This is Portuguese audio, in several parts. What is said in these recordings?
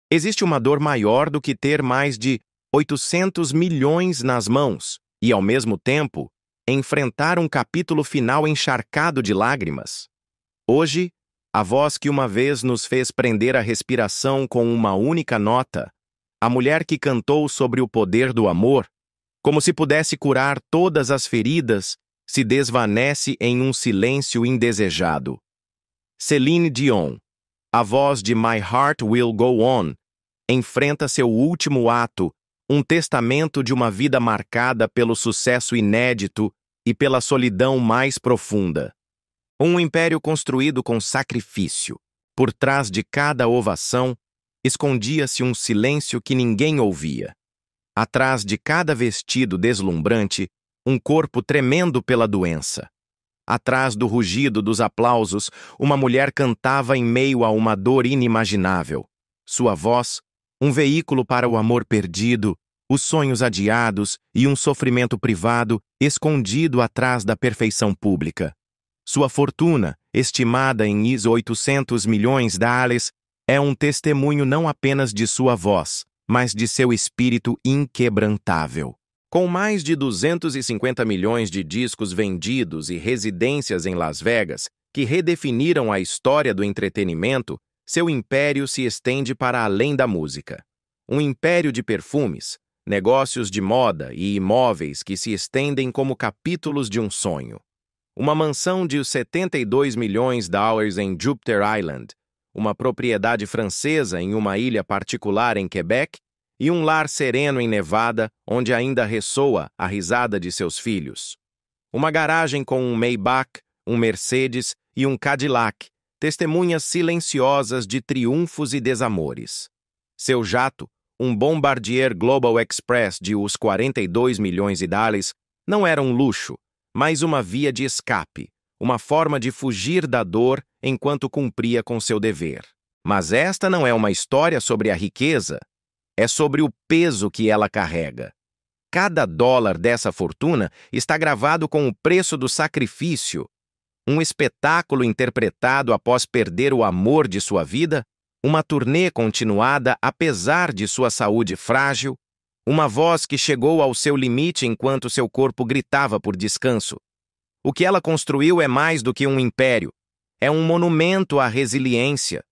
Existe uma dor maior do que ter mais de 800 milhões nas mãos e, ao mesmo tempo, enfrentar um capítulo final encharcado de lágrimas. Hoje, a voz que uma vez nos fez prender a respiração com uma única nota, a mulher que cantou sobre o poder do amor, como se pudesse curar todas as feridas, se desvanece em um silêncio indesejado. Celine Dion, a voz de My Heart Will Go On, enfrenta seu último ato, um testamento de uma vida marcada pelo sucesso inédito e pela solidão mais profunda. Um império construído com sacrifício. Por trás de cada ovação, escondia-se um silêncio que ninguém ouvia. Atrás de cada vestido deslumbrante, um corpo tremendo pela doença. Atrás do rugido dos aplausos, uma mulher cantava em meio a uma dor inimaginável. Sua voz, um veículo para o amor perdido, os sonhos adiados e um sofrimento privado escondido atrás da perfeição pública. Sua fortuna, estimada em 800 milhões de dólares, é um testemunho não apenas de sua voz, mas de seu espírito inquebrantável. Com mais de 250 milhões de discos vendidos e residências em Las Vegas, que redefiniram a história do entretenimento, seu império se estende para além da música. Um império de perfumes, negócios de moda e imóveis que se estendem como capítulos de um sonho. Uma mansão de 72 milhões de dólares em Jupiter Island, uma propriedade francesa em uma ilha particular em Quebec e um lar sereno em Nevada, onde ainda ressoa a risada de seus filhos. Uma garagem com um Maybach, um Mercedes e um Cadillac, testemunhas silenciosas de triunfos e desamores. Seu jato, um Bombardier Global Express de uns 42 milhões de dólares, não era um luxo, mas uma via de escape, uma forma de fugir da dor enquanto cumpria com seu dever. Mas esta não é uma história sobre a riqueza, é sobre o peso que ela carrega. Cada dólar dessa fortuna está gravado com o preço do sacrifício, um espetáculo interpretado após perder o amor de sua vida, uma turnê continuada apesar de sua saúde frágil, uma voz que chegou ao seu limite enquanto seu corpo gritava por descanso. O que ela construiu é mais do que um império. É um monumento à resiliência.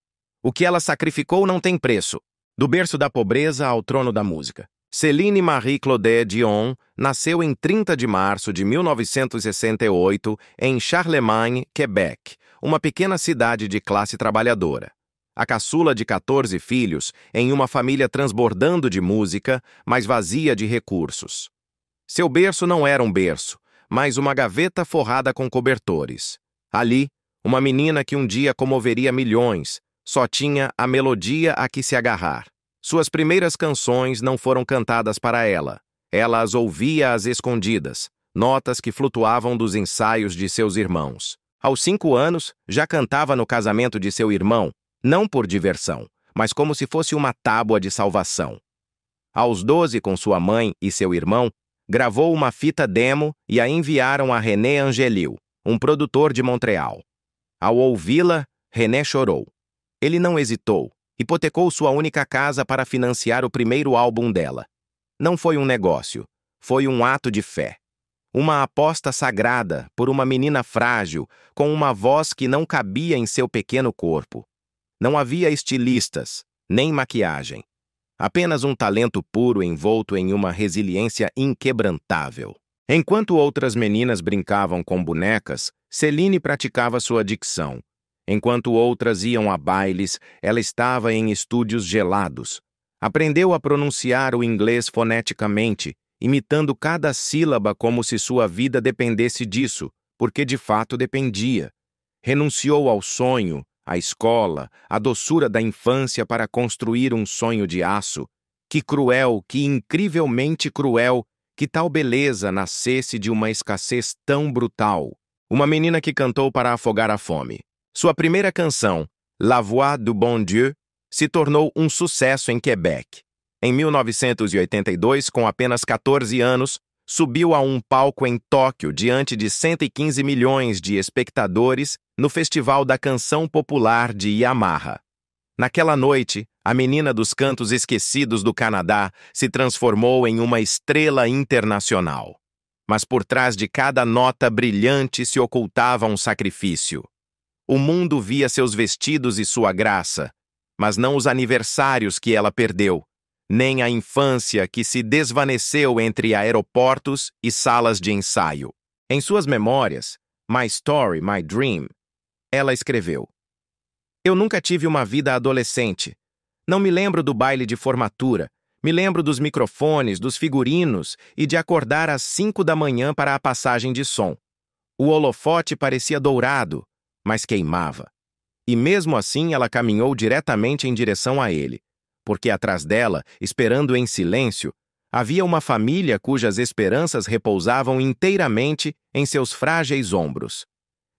O que ela sacrificou não tem preço. Do berço da pobreza ao trono da música. Céline Marie-Claude Dion nasceu em 30 de março de 1968 em Charlemagne, Quebec, uma pequena cidade de classe trabalhadora. A caçula de 14 filhos em uma família transbordando de música, mas vazia de recursos. Seu berço não era um berço, mas uma gaveta forrada com cobertores. Ali, uma menina que um dia comoveria milhões, só tinha a melodia a que se agarrar. Suas primeiras canções não foram cantadas para ela. Ela as ouvia às escondidas, notas que flutuavam dos ensaios de seus irmãos. Aos 5 anos, já cantava no casamento de seu irmão, não por diversão, mas como se fosse uma tábua de salvação. Aos 12, com sua mãe e seu irmão, gravou uma fita demo e a enviaram a René Angélil, um produtor de Montreal. Ao ouvi-la, René chorou. Ele não hesitou, hipotecou sua única casa para financiar o primeiro álbum dela. Não foi um negócio, foi um ato de fé. Uma aposta sagrada por uma menina frágil, com uma voz que não cabia em seu pequeno corpo. Não havia estilistas, nem maquiagem. Apenas um talento puro envolto em uma resiliência inquebrantável. Enquanto outras meninas brincavam com bonecas, Celine praticava sua dicção. Enquanto outras iam a bailes, ela estava em estúdios gelados. Aprendeu a pronunciar o inglês foneticamente, imitando cada sílaba como se sua vida dependesse disso, porque de fato dependia. Renunciou ao sonho, à escola, à doçura da infância para construir um sonho de aço. Que cruel, que incrivelmente cruel, que tal beleza nascesse de uma escassez tão brutal. Uma menina que cantou para afogar a fome. Sua primeira canção, La Voix du Bon Dieu, se tornou um sucesso em Quebec. Em 1982, com apenas 14 anos, subiu a um palco em Tóquio diante de 115 milhões de espectadores no Festival da Canção Popular de Yamaha. Naquela noite, A menina dos cantos esquecidos do Canadá se transformou em uma estrela internacional. Mas por trás de cada nota brilhante se ocultava um sacrifício. O mundo via seus vestidos e sua graça, mas não os aniversários que ela perdeu, nem a infância que se desvaneceu entre aeroportos e salas de ensaio. Em suas memórias, My Story, My Dream, ela escreveu: Eu nunca tive uma vida adolescente. Não me lembro do baile de formatura. Me lembro dos microfones, dos figurinos e de acordar às 5 da manhã para a passagem de som. O holofote parecia dourado, mas queimava. E mesmo assim ela caminhou diretamente em direção a ele, porque atrás dela, esperando em silêncio, havia uma família cujas esperanças repousavam inteiramente em seus frágeis ombros.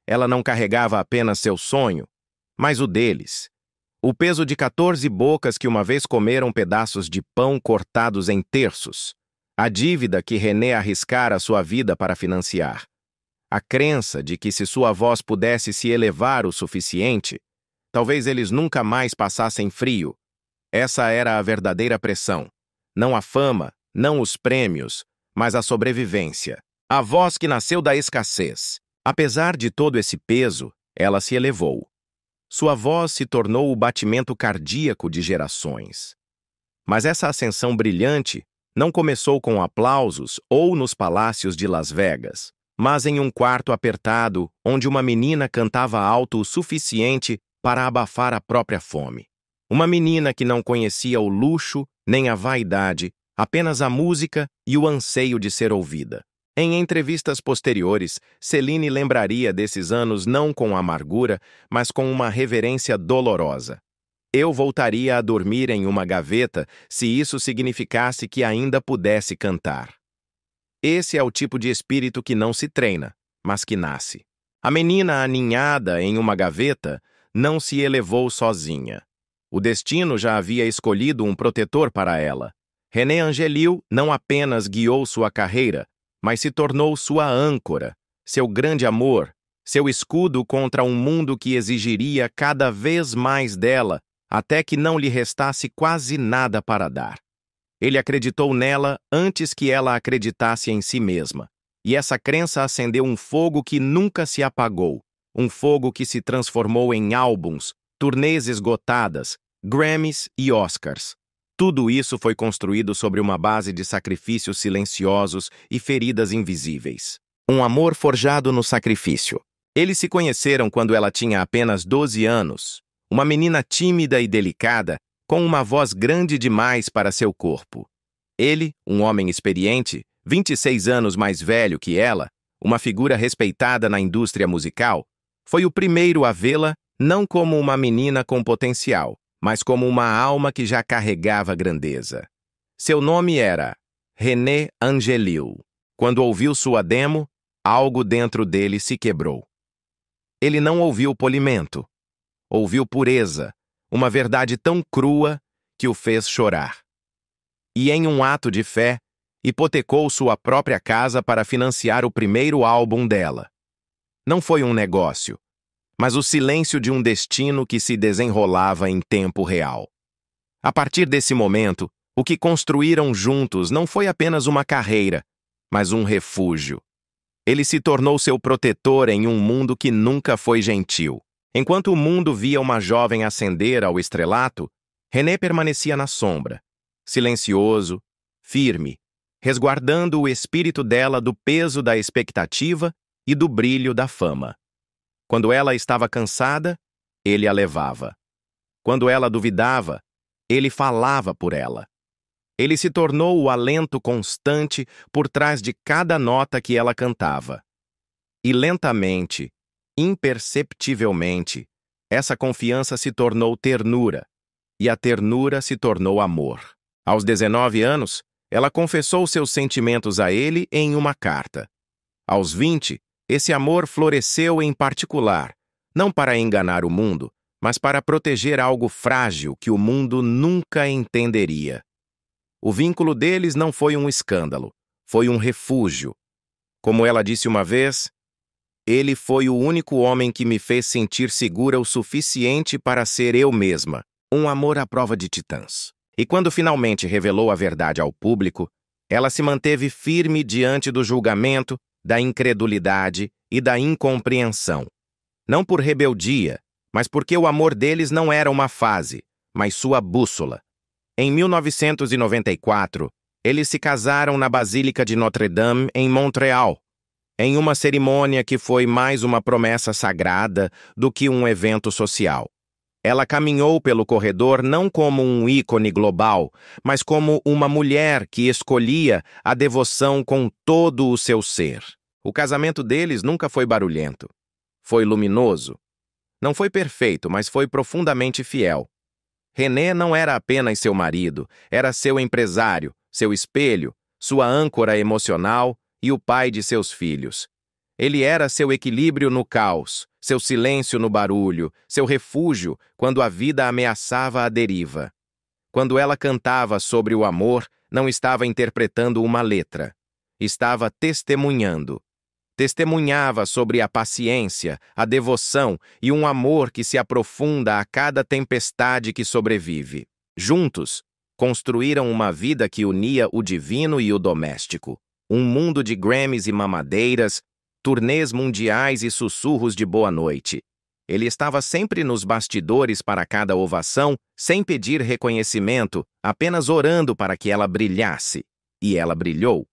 Ela não carregava apenas seu sonho, mas o deles. O peso de 14 bocas que uma vez comeram pedaços de pão cortados em terços. A dívida que René arriscara sua vida para financiar. A crença de que se sua voz pudesse se elevar o suficiente, talvez eles nunca mais passassem frio. Essa era a verdadeira pressão. Não a fama, não os prêmios, mas a sobrevivência. A voz que nasceu da escassez. Apesar de todo esse peso, ela se elevou. Sua voz se tornou o batimento cardíaco de gerações. Mas essa ascensão brilhante não começou com aplausos ou nos palácios de Las Vegas, mas em um quarto apertado onde uma menina cantava alto o suficiente para abafar a própria fome. Uma menina que não conhecia o luxo nem a vaidade, apenas a música e o anseio de ser ouvida. Em entrevistas posteriores, Celine lembraria desses anos não com amargura, mas com uma reverência dolorosa. Eu voltaria a dormir em uma gaveta se isso significasse que ainda pudesse cantar. Esse é o tipo de espírito que não se treina, mas que nasce. A menina aninhada em uma gaveta não se elevou sozinha. O destino já havia escolhido um protetor para ela. René Angélil não apenas guiou sua carreira, mas se tornou sua âncora, seu grande amor, seu escudo contra um mundo que exigiria cada vez mais dela, até que não lhe restasse quase nada para dar. Ele acreditou nela antes que ela acreditasse em si mesma, e essa crença acendeu um fogo que nunca se apagou, um fogo que se transformou em álbuns, turnês esgotadas, Grammys e Oscars. Tudo isso foi construído sobre uma base de sacrifícios silenciosos e feridas invisíveis. Um amor forjado no sacrifício. Eles se conheceram quando ela tinha apenas 12 anos, uma menina tímida e delicada, com uma voz grande demais para seu corpo. Ele, um homem experiente, 26 anos mais velho que ela, uma figura respeitada na indústria musical, foi o primeiro a vê-la não como uma menina com potencial, mas como uma alma que já carregava grandeza. Seu nome era René Angélil. Quando ouviu sua demo, algo dentro dele se quebrou. Ele não ouviu polimento. Ouviu pureza, uma verdade tão crua que o fez chorar. E em um ato de fé, hipotecou sua própria casa para financiar o primeiro álbum dela. Não foi um negócio, mas o silêncio de um destino que se desenrolava em tempo real. A partir desse momento, o que construíram juntos não foi apenas uma carreira, mas um refúgio. Ele se tornou seu protetor em um mundo que nunca foi gentil. Enquanto o mundo via uma jovem ascender ao estrelato, René permanecia na sombra, silencioso, firme, resguardando o espírito dela do peso da expectativa e do brilho da fama. Quando ela estava cansada, ele a levava. Quando ela duvidava, ele falava por ela. Ele se tornou o alento constante por trás de cada nota que ela cantava. E lentamente, imperceptivelmente, essa confiança se tornou ternura, e a ternura se tornou amor. Aos 19 anos, ela confessou seus sentimentos a ele em uma carta. Aos 20, esse amor floresceu em particular, não para enganar o mundo, mas para proteger algo frágil que o mundo nunca entenderia. O vínculo deles não foi um escândalo, foi um refúgio. Como ela disse uma vez, ele foi o único homem que me fez sentir segura o suficiente para ser eu mesma. Um amor à prova de titãs. E quando finalmente revelou a verdade ao público, ela se manteve firme diante do julgamento, da incredulidade e da incompreensão. Não por rebeldia, mas porque o amor deles não era uma fase, mas sua bússola. Em 1994, eles se casaram na Basílica de Notre-Dame, em Montreal, em uma cerimônia que foi mais uma promessa sagrada do que um evento social. Ela caminhou pelo corredor não como um ícone global, mas como uma mulher que escolhia a devoção com todo o seu ser. O casamento deles nunca foi barulhento. Foi luminoso. Não foi perfeito, mas foi profundamente fiel. René não era apenas seu marido, era seu empresário, seu espelho, sua âncora emocional e o pai de seus filhos. Ele era seu equilíbrio no caos, seu silêncio no barulho, seu refúgio quando a vida ameaçava a deriva. Quando ela cantava sobre o amor, não estava interpretando uma letra. Estava testemunhando. Testemunhava sobre a paciência, a devoção e um amor que se aprofunda a cada tempestade que sobrevive. Juntos, construíram uma vida que unia o divino e o doméstico. Um mundo de Grammys e mamadeiras, turnês mundiais e sussurros de boa noite. Ele estava sempre nos bastidores para cada ovação, sem pedir reconhecimento, apenas orando para que ela brilhasse. E ela brilhou.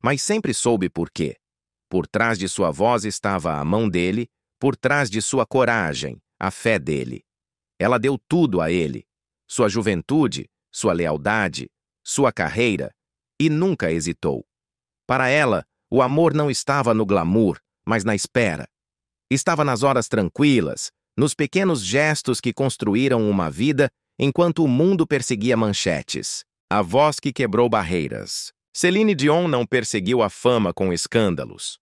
Mas sempre soube por quê. Por trás de sua voz estava a mão dele, por trás de sua coragem, a fé dele. Ela deu tudo a ele. Sua juventude, sua lealdade, sua carreira, e nunca hesitou. Para ela, o amor não estava no glamour, mas na espera. Estava nas horas tranquilas, nos pequenos gestos que construíram uma vida enquanto o mundo perseguia manchetes. A voz que quebrou barreiras. Celine Dion não perseguiu a fama com escândalos.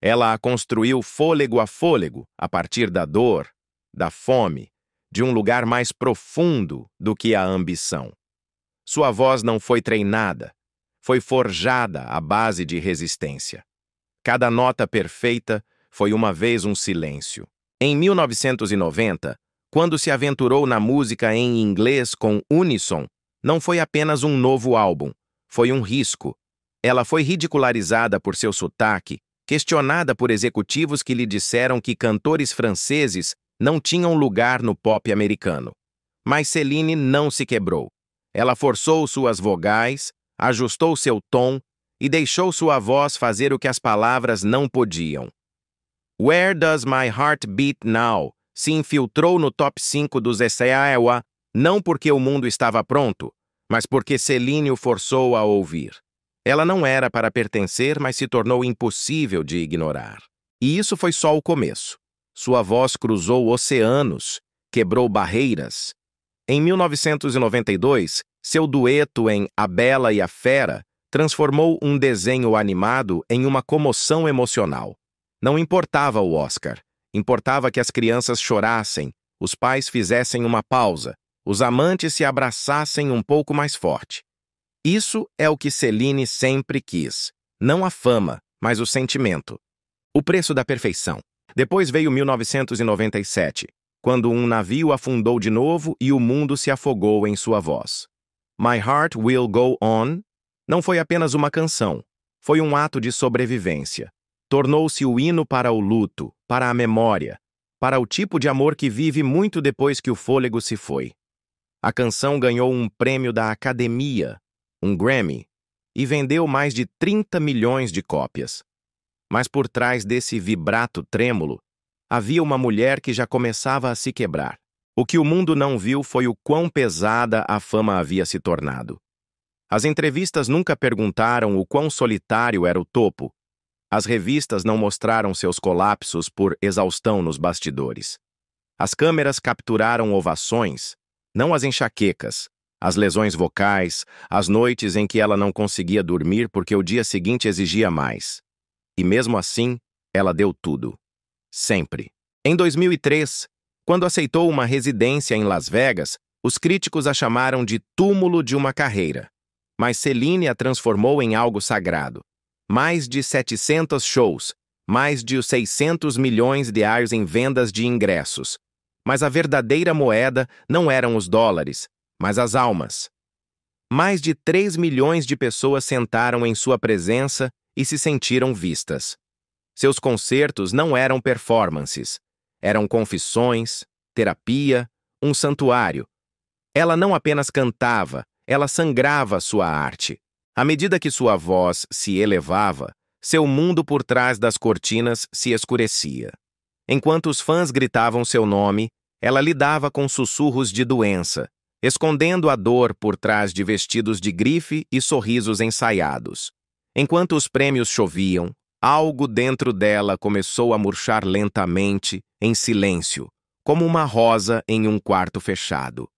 Ela a construiu fôlego a fôlego, a partir da dor, da fome, de um lugar mais profundo do que a ambição. Sua voz não foi treinada, foi forjada à base de resistência. Cada nota perfeita foi uma vez um silêncio. Em 1990, quando se aventurou na música em inglês com Unison, não foi apenas um novo álbum, foi um risco. Ela foi ridicularizada por seu sotaque, questionada por executivos que lhe disseram que cantores franceses não tinham lugar no pop americano. Mas Celine não se quebrou. Ela forçou suas vogais, ajustou seu tom e deixou sua voz fazer o que as palavras não podiam. Where Does My Heart Beat Now se infiltrou no top 5 dos ESEA, não porque o mundo estava pronto, mas porque Celine o forçou a ouvir. Ela não era para pertencer, mas se tornou impossível de ignorar. E isso foi só o começo. Sua voz cruzou oceanos, quebrou barreiras. Em 1992, seu dueto em A Bela e a Fera transformou um desenho animado em uma comoção emocional. Não importava o Oscar, importava que as crianças chorassem, os pais fizessem uma pausa, os amantes se abraçassem um pouco mais forte. Isso é o que Celine sempre quis. Não a fama, mas o sentimento. O preço da perfeição. Depois veio 1997, quando um navio afundou de novo e o mundo se afogou em sua voz. My Heart Will Go On não foi apenas uma canção, foi um ato de sobrevivência. Tornou-se o hino para o luto, para a memória, para o tipo de amor que vive muito depois que o fôlego se foi. A canção ganhou um prêmio da Academia, um Grammy, e vendeu mais de 30 milhões de cópias. Mas por trás desse vibrato trêmulo, havia uma mulher que já começava a se quebrar. O que o mundo não viu foi o quão pesada a fama havia se tornado. As entrevistas nunca perguntaram o quão solitário era o topo. As revistas não mostraram seus colapsos por exaustão nos bastidores. As câmeras capturaram ovações, não as enxaquecas, as lesões vocais, as noites em que ela não conseguia dormir porque o dia seguinte exigia mais. E mesmo assim, ela deu tudo. Sempre. Em 2003, quando aceitou uma residência em Las Vegas, os críticos a chamaram de túmulo de uma carreira. Mas Celine a transformou em algo sagrado. Mais de 700 shows, mais de 600 milhões de reais em vendas de ingressos. Mas a verdadeira moeda não eram os dólares, mas as almas. Mais de 3 milhões de pessoas sentaram em sua presença e se sentiram vistas. Seus concertos não eram performances, eram confissões, terapia, um santuário. Ela não apenas cantava, ela sangrava sua arte. À medida que sua voz se elevava, seu mundo por trás das cortinas se escurecia. Enquanto os fãs gritavam seu nome, ela lidava com sussurros de doença, escondendo a dor por trás de vestidos de grife e sorrisos ensaiados. Enquanto os prêmios choviam, algo dentro dela começou a murchar lentamente, em silêncio, como uma rosa em um quarto fechado.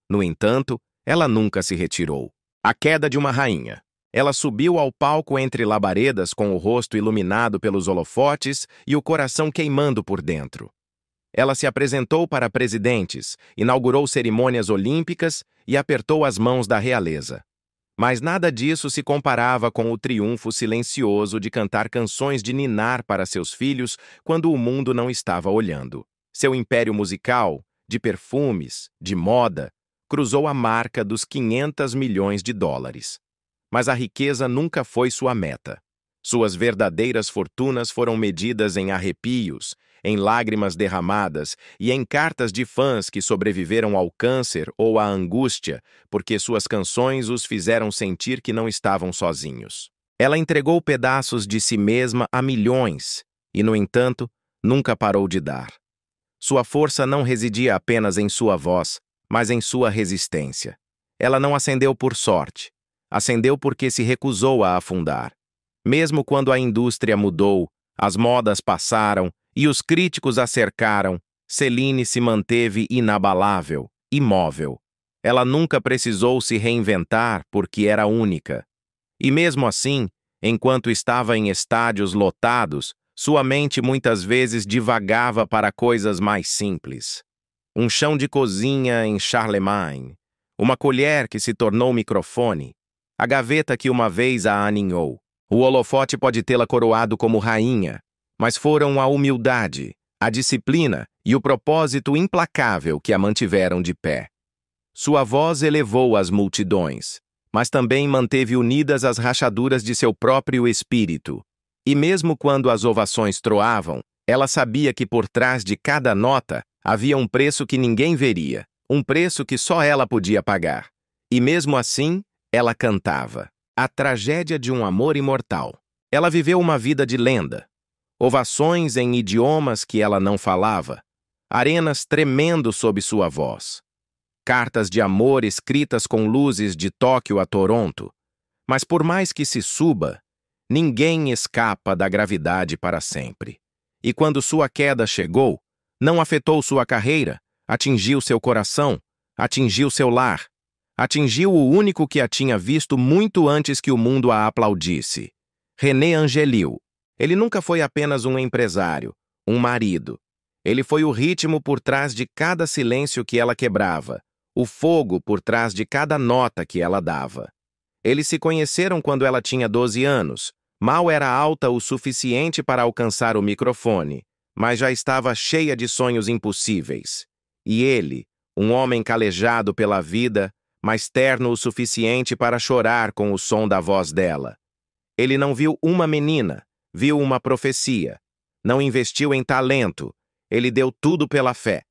No entanto, ela nunca se retirou. A queda de uma rainha. Ela subiu ao palco entre labaredas com o rosto iluminado pelos holofotes e o coração queimando por dentro. Ela se apresentou para presidentes, inaugurou cerimônias olímpicas e apertou as mãos da realeza. Mas nada disso se comparava com o triunfo silencioso de cantar canções de ninar para seus filhos quando o mundo não estava olhando. Seu império musical, de perfumes, de moda, cruzou a marca dos 500 milhões de dólares. Mas a riqueza nunca foi sua meta. Suas verdadeiras fortunas foram medidas em arrepios, em lágrimas derramadas e em cartas de fãs que sobreviveram ao câncer ou à angústia, porque suas canções os fizeram sentir que não estavam sozinhos. Ela entregou pedaços de si mesma a milhões e, no entanto, nunca parou de dar. Sua força não residia apenas em sua voz, mas em sua resistência. Ela não acendeu por sorte. Acendeu porque se recusou a afundar. Mesmo quando a indústria mudou, as modas passaram e os críticos a cercaram, Celine se manteve inabalável, imóvel. Ela nunca precisou se reinventar porque era única. E mesmo assim, enquanto estava em estádios lotados, sua mente muitas vezes divagava para coisas mais simples. Um chão de cozinha em Charlemagne, uma colher que se tornou microfone, a gaveta que uma vez a aninhou. O holofote pode tê-la coroado como rainha, mas foram a humildade, a disciplina e o propósito implacável que a mantiveram de pé. Sua voz elevou as multidões, mas também manteve unidas as rachaduras de seu próprio espírito. E mesmo quando as ovações troavam, ela sabia que por trás de cada nota havia um preço que ninguém veria, um preço que só ela podia pagar. E mesmo assim, ela cantava. A tragédia de um amor imortal. Ela viveu uma vida de lenda. Ovações em idiomas que ela não falava. Arenas tremendo sob sua voz. Cartas de amor escritas com luzes de Tóquio a Toronto. Mas por mais que se suba, ninguém escapa da gravidade para sempre. E quando sua queda chegou, não afetou sua carreira, atingiu seu coração, atingiu seu lar. Atingiu o único que a tinha visto muito antes que o mundo a aplaudisse. René Angélil. Ele nunca foi apenas um empresário, um marido. Ele foi o ritmo por trás de cada silêncio que ela quebrava, o fogo por trás de cada nota que ela dava. Eles se conheceram quando ela tinha 12 anos. Mal era alta o suficiente para alcançar o microfone, mas já estava cheia de sonhos impossíveis. E ele, um homem calejado pela vida, mas terno o suficiente para chorar com o som da voz dela. Ele não viu uma menina, viu uma profecia. Não investiu em talento, ele deu tudo pela fé.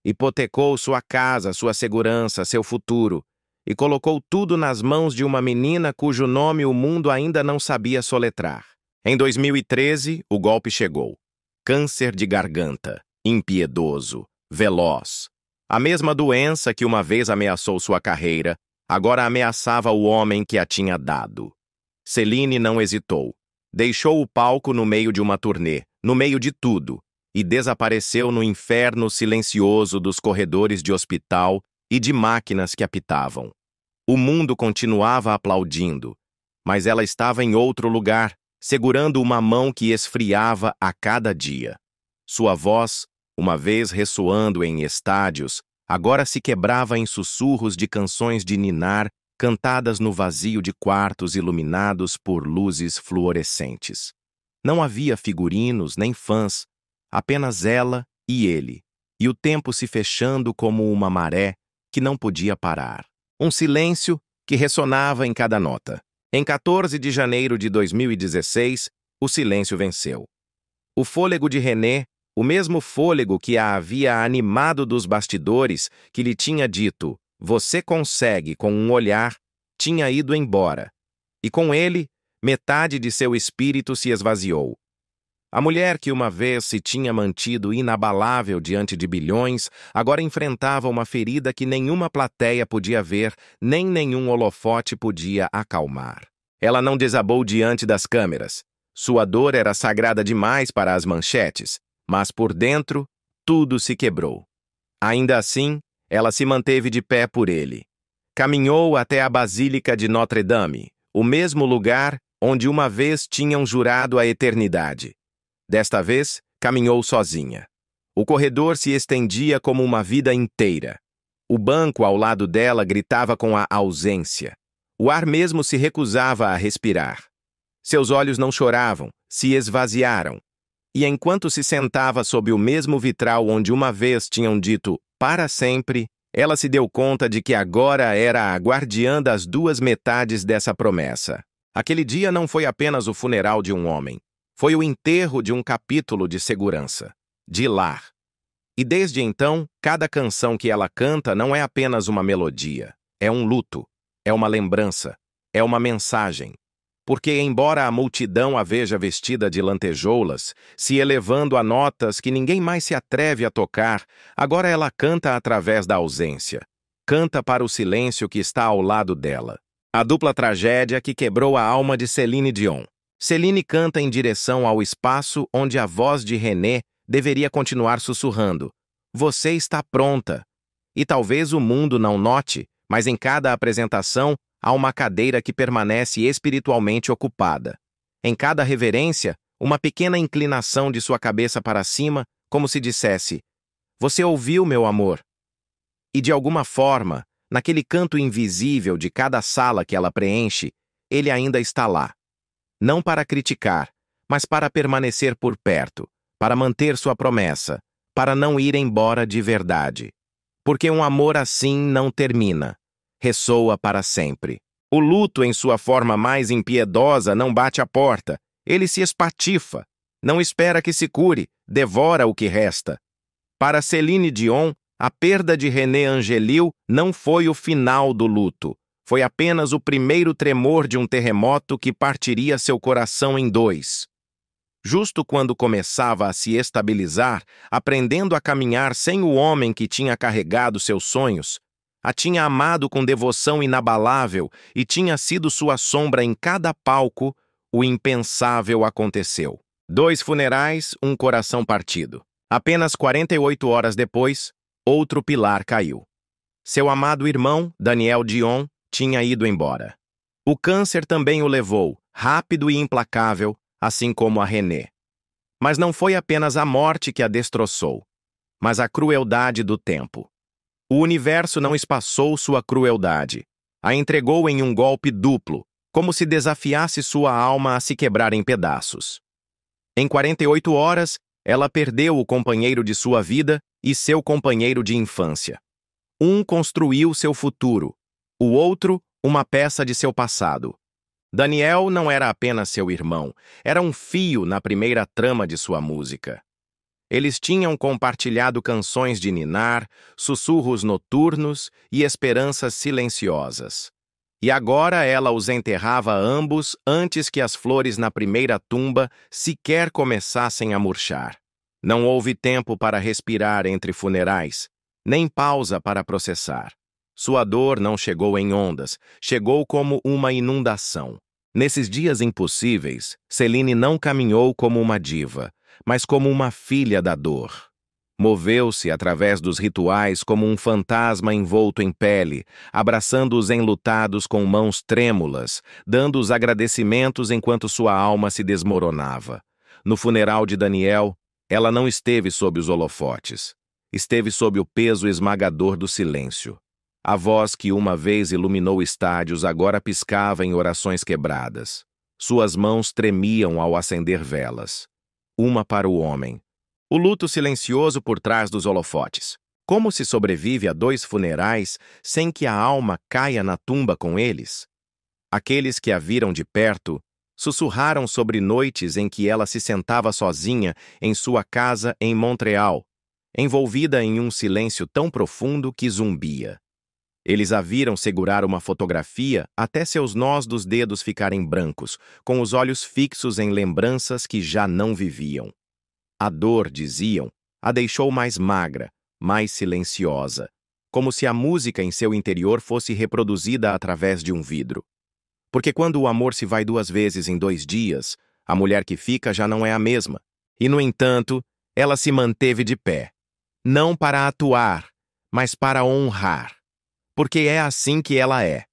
Hipotecou sua casa, sua segurança, seu futuro, e colocou tudo nas mãos de uma menina cujo nome o mundo ainda não sabia soletrar. Em 2013, o golpe chegou. Câncer de garganta, impiedoso, veloz. A mesma doença que uma vez ameaçou sua carreira, agora ameaçava o homem que a tinha dado. Celine não hesitou. Deixou o palco no meio de uma turnê, no meio de tudo, e desapareceu no inferno silencioso dos corredores de hospital e de máquinas que apitavam. O mundo continuava aplaudindo, mas ela estava em outro lugar, segurando uma mão que esfriava a cada dia. Sua voz, uma vez ressoando em estádios, agora se quebrava em sussurros de canções de ninar cantadas no vazio de quartos iluminados por luzes fluorescentes. Não havia figurinos nem fãs, apenas ela e ele. e o tempo se fechando como uma maré que não podia parar. Um silêncio que ressonava em cada nota. Em 14 de janeiro de 2016, o silêncio venceu. O fôlego de René, o mesmo fôlego que a havia animado dos bastidores, que lhe tinha dito, "Você consegue", com um olhar, tinha ido embora. E com ele, metade de seu espírito se esvaziou. A mulher que uma vez se tinha mantido inabalável diante de bilhões, agora enfrentava uma ferida que nenhuma plateia podia ver, nem nenhum holofote podia acalmar. Ela não desabou diante das câmeras. Sua dor era sagrada demais para as manchetes, mas por dentro, tudo se quebrou. Ainda assim, ela se manteve de pé por ele. Caminhou até a Basílica de Notre-Dame, o mesmo lugar onde uma vez tinham jurado a eternidade. Desta vez, caminhou sozinha. O corredor se estendia como uma vida inteira. O banco ao lado dela gritava com a ausência. O ar mesmo se recusava a respirar. Seus olhos não choravam, se esvaziaram. E enquanto se sentava sob o mesmo vitral onde uma vez tinham dito "para sempre", ela se deu conta de que agora era a guardiã das duas metades dessa promessa. Aquele dia não foi apenas o funeral de um homem. Foi o enterro de um capítulo de segurança, de lar. E desde então, cada canção que ela canta não é apenas uma melodia, é um luto, é uma lembrança, é uma mensagem. Porque, embora a multidão a veja vestida de lantejoulas, se elevando a notas que ninguém mais se atreve a tocar, agora ela canta através da ausência. Canta para o silêncio que está ao lado dela. A dupla tragédia que quebrou a alma de Céline Dion. Céline canta em direção ao espaço onde a voz de René deveria continuar sussurrando. Você está pronta. E talvez o mundo não note, mas em cada apresentação há uma cadeira que permanece espiritualmente ocupada. Em cada reverência, uma pequena inclinação de sua cabeça para cima, como se dissesse, você ouviu, meu amor? E de alguma forma, naquele canto invisível de cada sala que ela preenche, ele ainda está lá. Não para criticar, mas para permanecer por perto, para manter sua promessa, para não ir embora de verdade. Porque um amor assim não termina, ressoa para sempre. O luto em sua forma mais impiedosa não bate à porta, ele se espatifa, não espera que se cure, devora o que resta. Para Céline Dion, a perda de René Angélil não foi o final do luto. Foi apenas o primeiro tremor de um terremoto que partiria seu coração em dois. Justo quando começava a se estabilizar, aprendendo a caminhar sem o homem que tinha carregado seus sonhos, a tinha amado com devoção inabalável e tinha sido sua sombra em cada palco, o impensável aconteceu. 2 funerais, um coração partido. Apenas 48 horas depois, outro pilar caiu. Seu amado irmão, Daniel Dion, tinha ido embora. O câncer também o levou, rápido e implacável, assim como a René. Mas não foi apenas a morte que a destroçou, mas a crueldade do tempo. O universo não espaçou sua crueldade. A entregou em um golpe duplo, como se desafiasse sua alma a se quebrar em pedaços. Em 48 horas, ela perdeu o companheiro de sua vida e seu companheiro de infância. Um construiu seu futuro, o outro, uma peça de seu passado. Daniel não era apenas seu irmão, era um fio na primeira trama de sua música. Eles tinham compartilhado canções de ninar, sussurros noturnos e esperanças silenciosas. E agora ela os enterrava ambos antes que as flores na primeira tumba sequer começassem a murchar. Não houve tempo para respirar entre funerais, nem pausa para processar. Sua dor não chegou em ondas, chegou como uma inundação. Nesses dias impossíveis, Céline não caminhou como uma diva, mas como uma filha da dor. Moveu-se através dos rituais como um fantasma envolto em pele, abraçando os enlutados com mãos trêmulas, dando os agradecimentos enquanto sua alma se desmoronava. No funeral de Daniel, ela não esteve sob os holofotes. Esteve sob o peso esmagador do silêncio. A voz que uma vez iluminou estádios agora piscava em orações quebradas. Suas mãos tremiam ao acender velas. Uma para o homem, O luto silencioso por trás dos holofotes. Como se sobrevive a 2 funerais sem que a alma caia na tumba com eles? Aqueles que a viram de perto sussurraram sobre noites em que ela se sentava sozinha em sua casa em Montreal, envolvida em um silêncio tão profundo que zumbia. Eles a viram segurar uma fotografia até seus nós dos dedos ficarem brancos, com os olhos fixos em lembranças que já não viviam. A dor, diziam, a deixou mais magra, mais silenciosa, como se a música em seu interior fosse reproduzida através de um vidro. Porque quando o amor se vai 2 vezes em 2 dias, a mulher que fica já não é a mesma. E, no entanto, ela se manteve de pé. Não para atuar, mas para honrar. Porque é assim que ela é.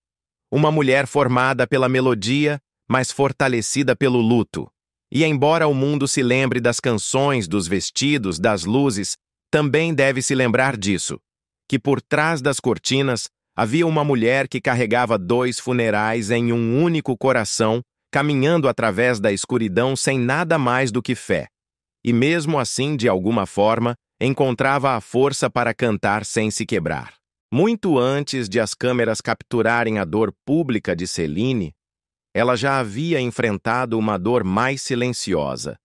Uma mulher formada pela melodia, mas fortalecida pelo luto. E embora o mundo se lembre das canções, dos vestidos, das luzes, também deve se lembrar disso, que por trás das cortinas havia uma mulher que carregava 2 funerais em um único coração, caminhando através da escuridão sem nada mais do que fé. E mesmo assim, de alguma forma, encontrava a força para cantar sem se quebrar. Muito antes de as câmeras capturarem a dor pública de Céline, ela já havia enfrentado uma dor mais silenciosa.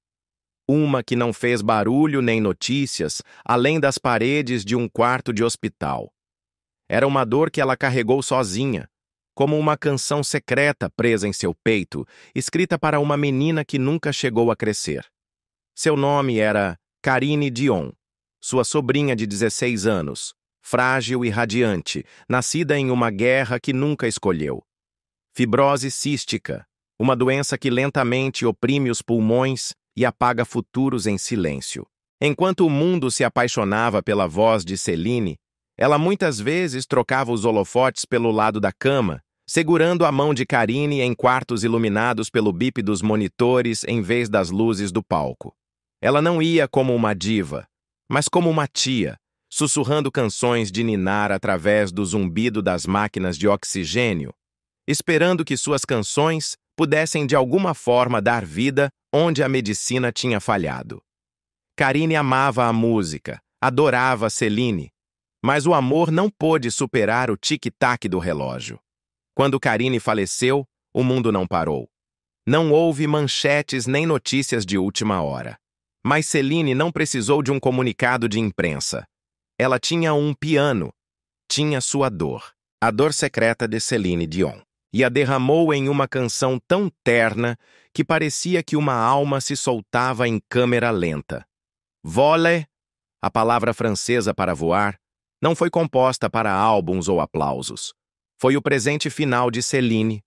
Uma que não fez barulho nem notícias, além das paredes de um quarto de hospital. Era uma dor que ela carregou sozinha, como uma canção secreta presa em seu peito, escrita para uma menina que nunca chegou a crescer. Seu nome era Karine Dion, sua sobrinha de 16 anos, frágil e radiante, nascida em uma guerra que nunca escolheu. Fibrose cística, uma doença que lentamente oprime os pulmões e apaga futuros em silêncio. Enquanto o mundo se apaixonava pela voz de Céline, ela muitas vezes trocava os holofotes pelo lado da cama, segurando a mão de Karine em quartos iluminados pelo bip dos monitores em vez das luzes do palco. Ela não ia como uma diva, mas como uma tia, sussurrando canções de ninar através do zumbido das máquinas de oxigênio, esperando que suas canções pudessem de alguma forma dar vida onde a medicina tinha falhado. Karine amava a música, adorava Céline, mas o amor não pôde superar o tic-tac do relógio. Quando Karine faleceu, o mundo não parou. Não houve manchetes nem notícias de última hora. Mas Céline não precisou de um comunicado de imprensa. Ela tinha um piano, tinha sua dor, a dor secreta de Céline Dion, e a derramou em uma canção tão terna que parecia que uma alma se soltava em câmera lenta. Voler, a palavra francesa para voar, não foi composta para álbuns ou aplausos. Foi o presente final de Céline,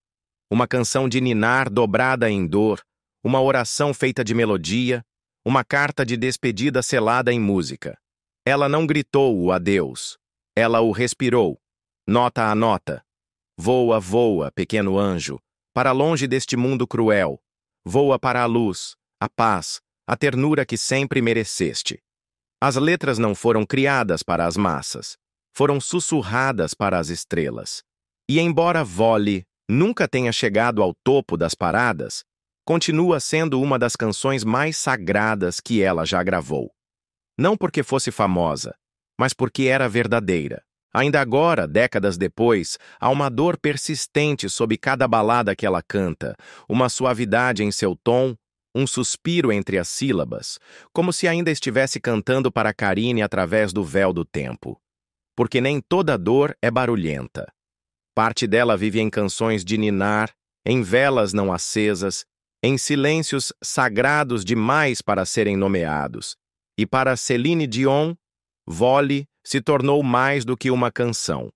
uma canção de ninar dobrada em dor, uma oração feita de melodia, uma carta de despedida selada em música. Ela não gritou o adeus, ela o respirou, nota a nota. Voa, voa, pequeno anjo, para longe deste mundo cruel. Voa para a luz, a paz, a ternura que sempre mereceste. As letras não foram criadas para as massas, foram sussurradas para as estrelas. E embora Voler nunca tenha chegado ao topo das paradas, continua sendo uma das canções mais sagradas que ela já gravou. Não porque fosse famosa, mas porque era verdadeira. Ainda agora, décadas depois, há uma dor persistente sob cada balada que ela canta, uma suavidade em seu tom, um suspiro entre as sílabas, como se ainda estivesse cantando para Karine através do véu do tempo. Porque nem toda dor é barulhenta. Parte dela vive em canções de ninar, em velas não acesas, em silêncios sagrados demais para serem nomeados. E para Céline Dion, Voler se tornou mais do que uma canção.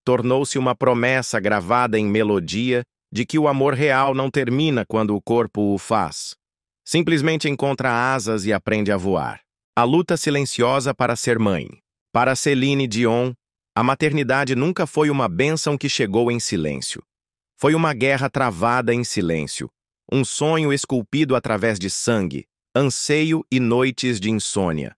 Tornou-se uma promessa gravada em melodia de que o amor real não termina quando o corpo o faz. Simplesmente encontra asas e aprende a voar. A luta silenciosa para ser mãe. Para Céline Dion, a maternidade nunca foi uma bênção que chegou em silêncio. Foi uma guerra travada em silêncio, um sonho esculpido através de sangue, anseio e noites de insônia.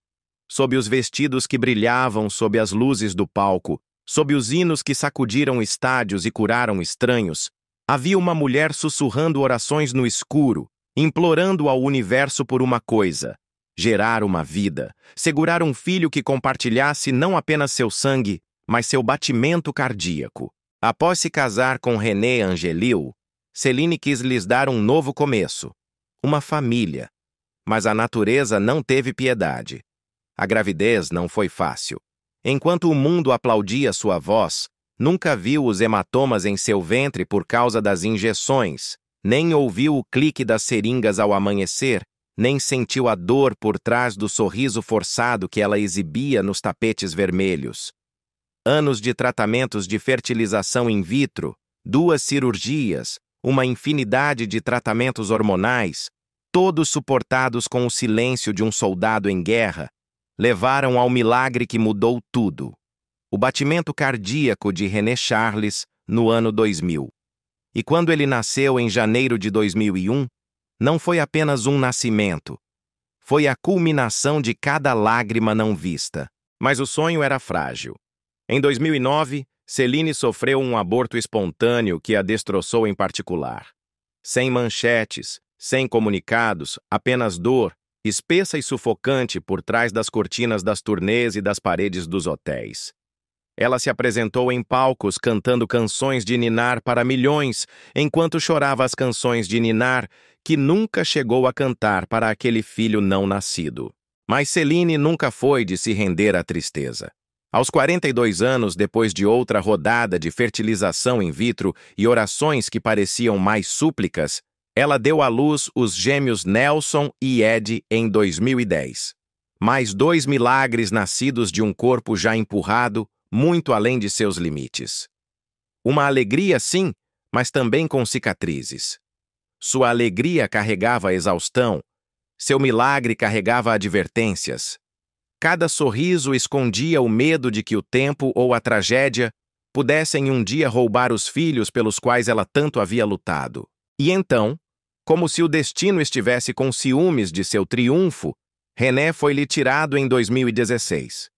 Sob os vestidos que brilhavam sob as luzes do palco, sob os hinos que sacudiram estádios e curaram estranhos, havia uma mulher sussurrando orações no escuro, implorando ao universo por uma coisa: gerar uma vida, segurar um filho que compartilhasse não apenas seu sangue, mas seu batimento cardíaco. Após se casar com René Angelil, Céline quis lhes dar um novo começo, uma família. Mas a natureza não teve piedade. A gravidez não foi fácil. Enquanto o mundo aplaudia sua voz, nunca viu os hematomas em seu ventre por causa das injeções, nem ouviu o clique das seringas ao amanhecer, nem sentiu a dor por trás do sorriso forçado que ela exibia nos tapetes vermelhos. Anos de tratamentos de fertilização in vitro, 2 cirurgias, uma infinidade de tratamentos hormonais, todos suportados com o silêncio de um soldado em guerra, levaram ao milagre que mudou tudo. O batimento cardíaco de René Charles no ano 2000. E quando ele nasceu em janeiro de 2001, não foi apenas um nascimento. Foi a culminação de cada lágrima não vista. Mas o sonho era frágil. Em 2009, Céline sofreu um aborto espontâneo que a destroçou em particular. Sem manchetes, sem comunicados, apenas dor, espessa e sufocante por trás das cortinas das turnês e das paredes dos hotéis. Ela se apresentou em palcos cantando canções de ninar para milhões, enquanto chorava as canções de ninar que nunca chegou a cantar para aquele filho não nascido. Mas Céline nunca foi de se render à tristeza. Aos 42 anos, depois de outra rodada de fertilização in vitro e orações que pareciam mais súplicas, ela deu à luz os gêmeos Nelson e Ed em 2010. Mais 2 milagres nascidos de um corpo já empurrado, muito além de seus limites. Uma alegria, sim, mas também com cicatrizes. Sua alegria carregava a exaustão, seu milagre carregava advertências. Cada sorriso escondia o medo de que o tempo ou a tragédia pudessem um dia roubar os filhos pelos quais ela tanto havia lutado. E então, como se o destino estivesse com ciúmes de seu triunfo, René foi-lhe tirado em 2016.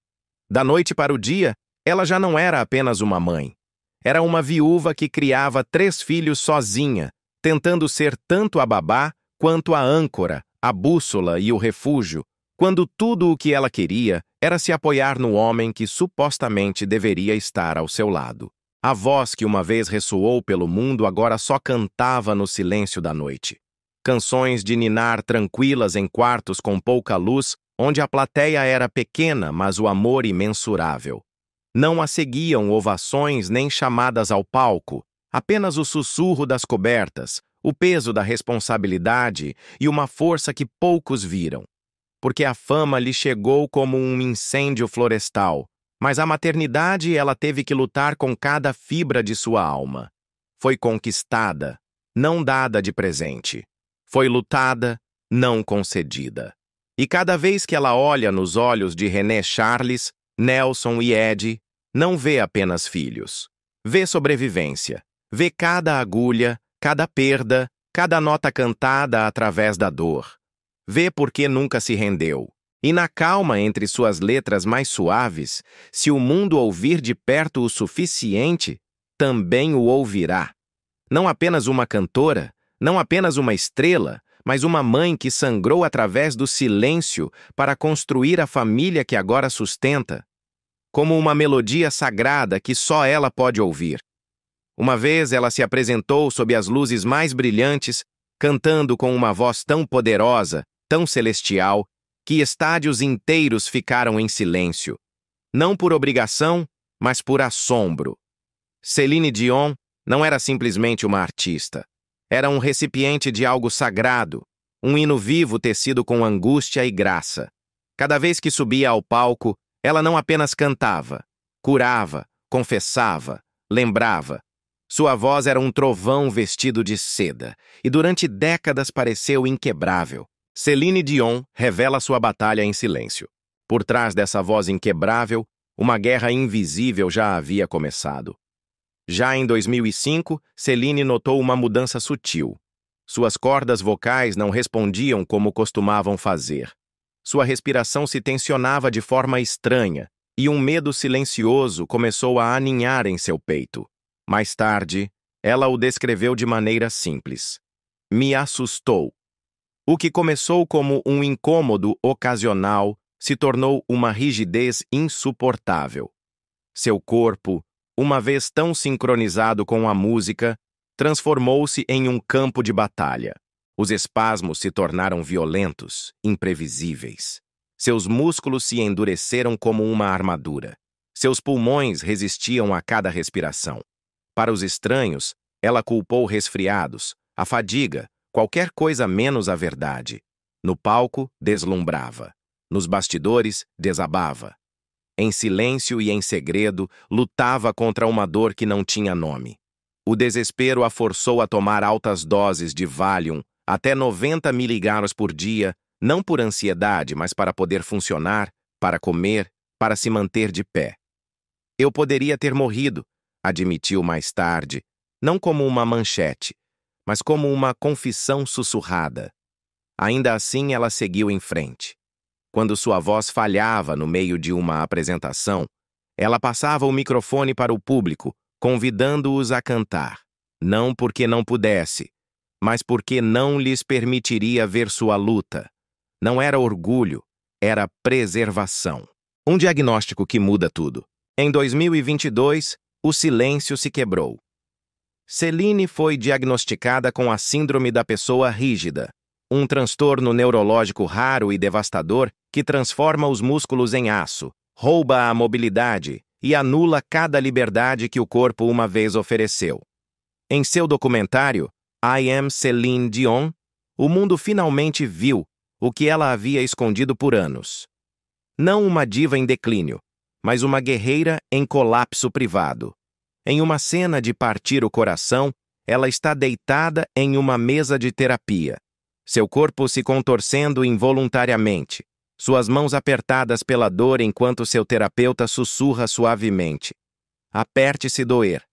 Da noite para o dia, ela já não era apenas uma mãe. Era uma viúva que criava 3 filhos sozinha, tentando ser tanto a babá quanto a âncora, a bússola e o refúgio, quando tudo o que ela queria era se apoiar no homem que supostamente deveria estar ao seu lado. A voz que uma vez ressoou pelo mundo agora só cantava no silêncio da noite. Canções de ninar tranquilas em quartos com pouca luz, onde a plateia era pequena, mas o amor imensurável. Não a seguiam ovações nem chamadas ao palco, apenas o sussurro das cobertas, o peso da responsabilidade e uma força que poucos viram. Porque a fama lhe chegou como um incêndio florestal, mas a maternidade ela teve que lutar com cada fibra de sua alma. Foi conquistada, não dada de presente. Foi lutada, não concedida. E cada vez que ela olha nos olhos de René Charles, Nelson e Ed, não vê apenas filhos. Vê sobrevivência. Vê cada agulha, cada perda, cada nota cantada através da dor. Vê por que nunca se rendeu. E na calma entre suas letras mais suaves, se o mundo ouvir de perto o suficiente, também o ouvirá. Não apenas uma cantora, não apenas uma estrela, mas uma mãe que sangrou através do silêncio para construir a família que agora sustenta, como uma melodia sagrada que só ela pode ouvir. Uma vez ela se apresentou sob as luzes mais brilhantes, cantando com uma voz tão poderosa, tão celestial, que estádios inteiros ficaram em silêncio. Não por obrigação, mas por assombro. Céline Dion não era simplesmente uma artista. Era um recipiente de algo sagrado, um hino vivo tecido com angústia e graça. Cada vez que subia ao palco, ela não apenas cantava, curava, confessava, lembrava. Sua voz era um trovão vestido de seda, e durante décadas pareceu inquebrável. Céline Dion revela sua batalha em silêncio. Por trás dessa voz inquebrável, uma guerra invisível já havia começado. Já em 2005, Céline notou uma mudança sutil. Suas cordas vocais não respondiam como costumavam fazer. Sua respiração se tensionava de forma estranha, e um medo silencioso começou a aninhar em seu peito. Mais tarde, ela o descreveu de maneira simples. Me assustou. O que começou como um incômodo ocasional se tornou uma rigidez insuportável. Seu corpo, uma vez tão sincronizado com a música, transformou-se em um campo de batalha. Os espasmos se tornaram violentos, imprevisíveis. Seus músculos se endureceram como uma armadura. Seus pulmões resistiam a cada respiração. Para os estranhos, ela culpou resfriados, a fadiga, qualquer coisa menos a verdade. No palco, deslumbrava. Nos bastidores, desabava. Em silêncio e em segredo, lutava contra uma dor que não tinha nome. O desespero a forçou a tomar altas doses de Valium, até 90 miligramas por dia, não por ansiedade, mas para poder funcionar, para comer, para se manter de pé. Eu poderia ter morrido, admitiu mais tarde, não como uma manchete, mas como uma confissão sussurrada. Ainda assim, ela seguiu em frente. Quando sua voz falhava no meio de uma apresentação, ela passava o microfone para o público, convidando-os a cantar. Não porque não pudesse, mas porque não lhes permitiria ver sua luta. Não era orgulho, era preservação. Um diagnóstico que muda tudo. Em 2022, o silêncio se quebrou. Celine foi diagnosticada com a síndrome da pessoa rígida, um transtorno neurológico raro e devastador que transforma os músculos em aço, rouba a mobilidade e anula cada liberdade que o corpo uma vez ofereceu. Em seu documentário, I Am Celine Dion, o mundo finalmente viu o que ela havia escondido por anos. Não uma diva em declínio, mas uma guerreira em colapso privado. Em uma cena de partir o coração, ela está deitada em uma mesa de terapia. Seu corpo se contorcendo involuntariamente, suas mãos apertadas pela dor enquanto seu terapeuta sussurra suavemente. Aperte-se doer.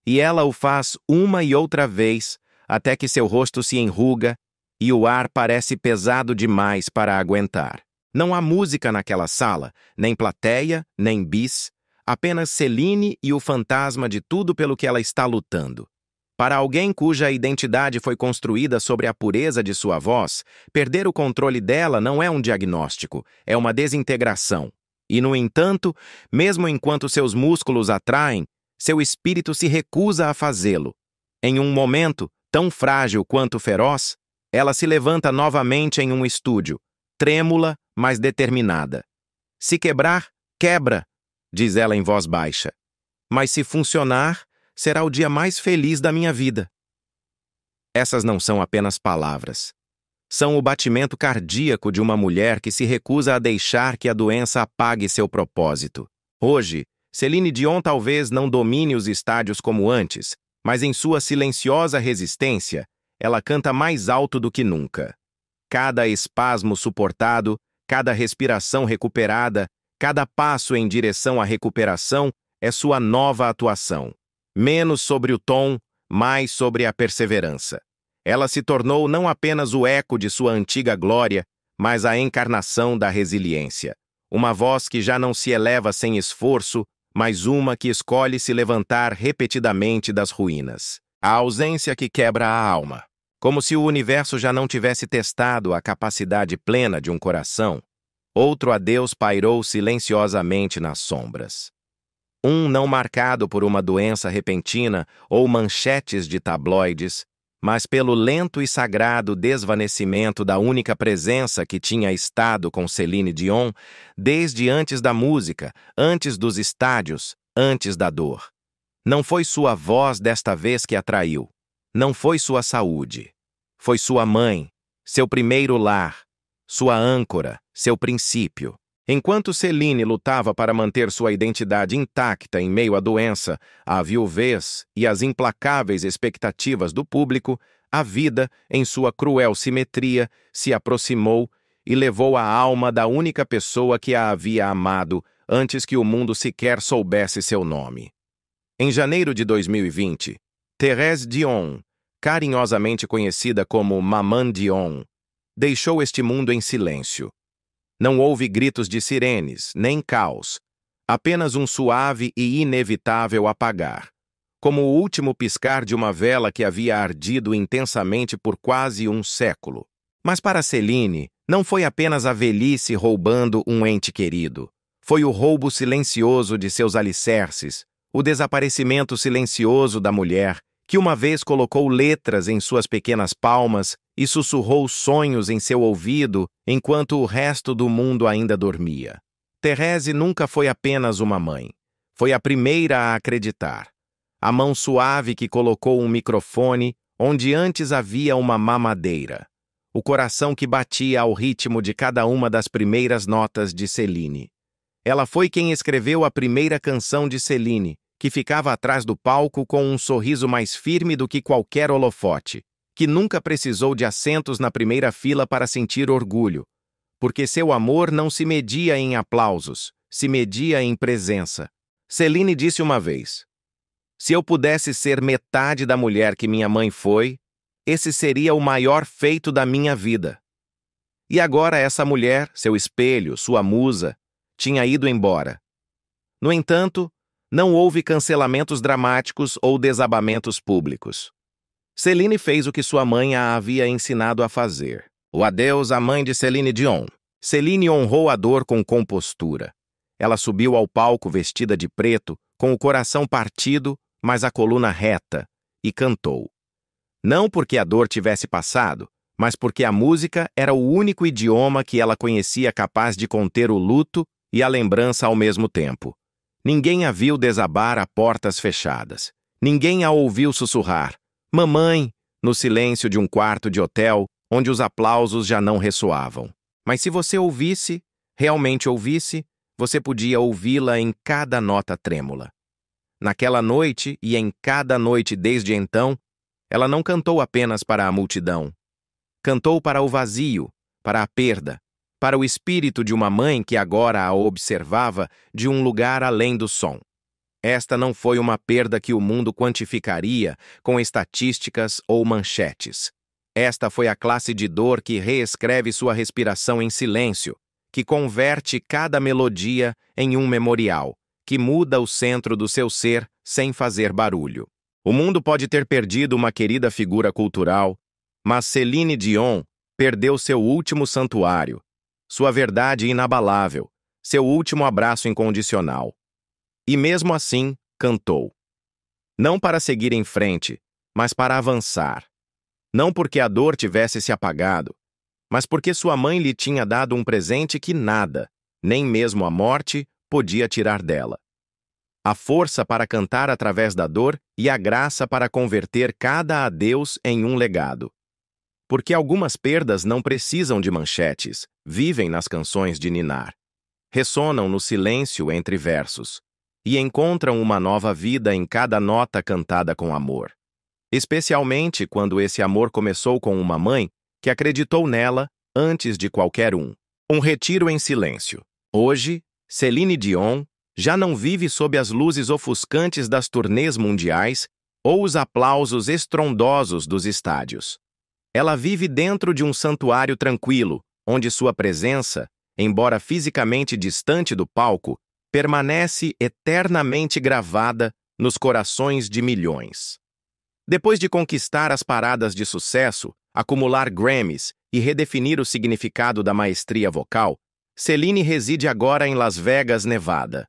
E ela o faz uma e outra vez, até que seu rosto se enruga e o ar parece pesado demais para aguentar. Não há música naquela sala, nem plateia, nem bis, apenas Celine e o fantasma de tudo pelo que ela está lutando. Para alguém cuja identidade foi construída sobre a pureza de sua voz, perder o controle dela não é um diagnóstico, é uma desintegração. E, no entanto, mesmo enquanto seus músculos atraem, seu espírito se recusa a fazê-lo. Em um momento, tão frágil quanto feroz, ela se levanta novamente em um estúdio, trêmula, mas determinada. Se quebrar, quebra, diz ela em voz baixa. Mas se funcionar, será o dia mais feliz da minha vida. Essas não são apenas palavras. São o batimento cardíaco de uma mulher que se recusa a deixar que a doença apague seu propósito. Hoje, Celine Dion talvez não domine os estádios como antes, mas em sua silenciosa resistência, ela canta mais alto do que nunca. Cada espasmo suportado, cada respiração recuperada, cada passo em direção à recuperação é sua nova atuação. Menos sobre o tom, mais sobre a perseverança. Ela se tornou não apenas o eco de sua antiga glória, mas a encarnação da resiliência. Uma voz que já não se eleva sem esforço, mas uma que escolhe se levantar repetidamente das ruínas. A ausência que quebra a alma. Como se o universo já não tivesse testado a capacidade plena de um coração, outro adeus pairou silenciosamente nas sombras. Um não marcado por uma doença repentina ou manchetes de tabloides, mas pelo lento e sagrado desvanecimento da única presença que tinha estado com Celine Dion desde antes da música, antes dos estádios, antes da dor. Não foi sua voz desta vez que atraiu. Não foi sua saúde. Foi sua mãe, seu primeiro lar, sua âncora, seu princípio. Enquanto Celine lutava para manter sua identidade intacta em meio à doença, à viuvez e às implacáveis expectativas do público, a vida, em sua cruel simetria, se aproximou e levou a alma da única pessoa que a havia amado antes que o mundo sequer soubesse seu nome. Em janeiro de 2020, Thérèse Dion, carinhosamente conhecida como Maman Dion, deixou este mundo em silêncio. Não houve gritos de sirenes, nem caos, apenas um suave e inevitável apagar, como o último piscar de uma vela que havia ardido intensamente por quase um século. Mas para Celine, não foi apenas a velhice roubando um ente querido. Foi o roubo silencioso de seus alicerces, o desaparecimento silencioso da mulher, que uma vez colocou letras em suas pequenas palmas e sussurrou sonhos em seu ouvido enquanto o resto do mundo ainda dormia. Thérèse nunca foi apenas uma mãe. Foi a primeira a acreditar. A mão suave que colocou um microfone onde antes havia uma mamadeira. O coração que batia ao ritmo de cada uma das primeiras notas de Celine. Ela foi quem escreveu a primeira canção de Celine, que ficava atrás do palco com um sorriso mais firme do que qualquer holofote, que nunca precisou de assentos na primeira fila para sentir orgulho, porque seu amor não se media em aplausos, se media em presença. Celine disse uma vez: "Se eu pudesse ser metade da mulher que minha mãe foi, esse seria o maior feito da minha vida." E agora essa mulher, seu espelho, sua musa, tinha ido embora. No entanto, não houve cancelamentos dramáticos ou desabamentos públicos. Celine fez o que sua mãe a havia ensinado a fazer. O adeus à mãe de Celine Dion. Celine honrou a dor com compostura. Ela subiu ao palco vestida de preto, com o coração partido, mas a coluna reta, e cantou. Não porque a dor tivesse passado, mas porque a música era o único idioma que ela conhecia capaz de conter o luto e a lembrança ao mesmo tempo. Ninguém a viu desabar a portas fechadas. Ninguém a ouviu sussurrar: "Mamãe", no silêncio de um quarto de hotel, onde os aplausos já não ressoavam. Mas se você ouvisse, realmente ouvisse, você podia ouvi-la em cada nota trêmula. Naquela noite, e em cada noite desde então, ela não cantou apenas para a multidão. Cantou para o vazio, para a perda, para o espírito de uma mãe que agora a observava de um lugar além do som. Esta não foi uma perda que o mundo quantificaria com estatísticas ou manchetes. Esta foi a classe de dor que reescreve sua respiração em silêncio, que converte cada melodia em um memorial, que muda o centro do seu ser sem fazer barulho. O mundo pode ter perdido uma querida figura cultural, mas Celine Dion perdeu seu último santuário, sua verdade inabalável, seu último abraço incondicional. E mesmo assim, cantou. Não para seguir em frente, mas para avançar. Não porque a dor tivesse se apagado, mas porque sua mãe lhe tinha dado um presente que nada, nem mesmo a morte, podia tirar dela. A força para cantar através da dor e a graça para converter cada adeus em um legado. Porque algumas perdas não precisam de manchetes, vivem nas canções de ninar. Ressonam no silêncio entre versos e encontram uma nova vida em cada nota cantada com amor. Especialmente quando esse amor começou com uma mãe que acreditou nela antes de qualquer um. Um retiro em silêncio. Hoje, Celine Dion já não vive sob as luzes ofuscantes das turnês mundiais ou os aplausos estrondosos dos estádios. Ela vive dentro de um santuário tranquilo, onde sua presença, embora fisicamente distante do palco, permanece eternamente gravada nos corações de milhões. Depois de conquistar as paradas de sucesso, acumular Grammys e redefinir o significado da maestria vocal, Celine reside agora em Las Vegas, Nevada.